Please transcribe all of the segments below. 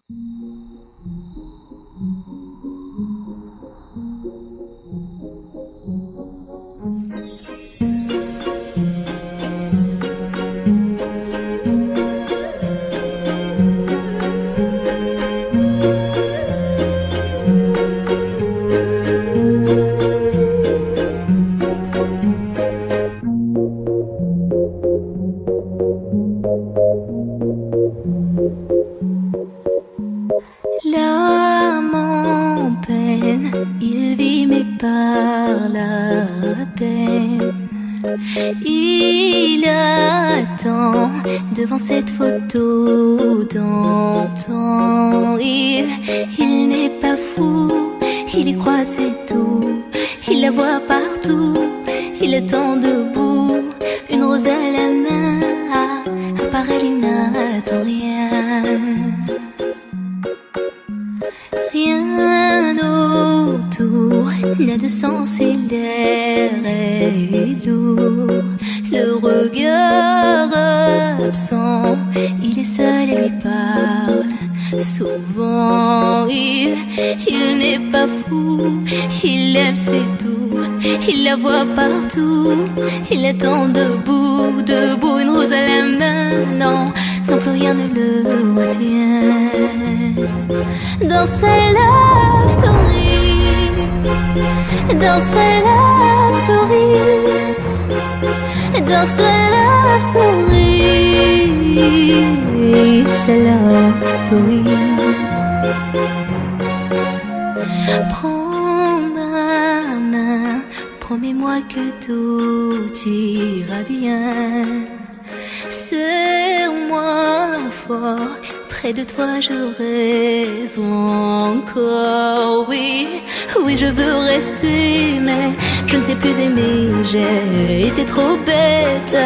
L'âme en peine, il vit mais par la peine. Il attend devant cette photo d'antan. Il n'est pas fou, il y croit c'est tout. Il la voit partout, il attend debout. Une rose à la main, à part elle il n'attend rien. Rien autour n'a de sens et l'air est lourd. Le regard absent, il est seul et lui parle souvent. Il n'est pas fou, il aime c'est tout. Il la voit partout, il attend debout, debout. Une rose à la main, non, non plus rien ne le retient. Dans sa love story, dans sa love story, dans sa love story, sa love story. Prends ma main, promets-moi que tout ira bien. Serre-moi fort, près de toi je rêve encore. Oui, oui je veux rester, mais je ne sais plus aimer. J'ai été trop bête.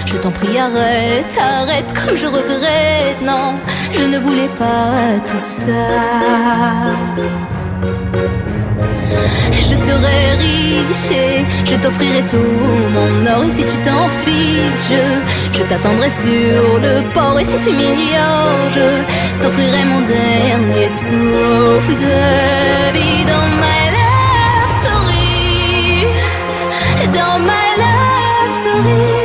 Je t'en prie arrête, arrête comme je regrette. Non, je ne voulais pas tout ça. Je serai riche et je t'offrirai tout mon or. Et si tu t'en fiches, je t'attendrai sur le port. Et si tu m'ignores, je t'offrirai mon dernier souffle de vie. Dans ma love story, dans ma love story.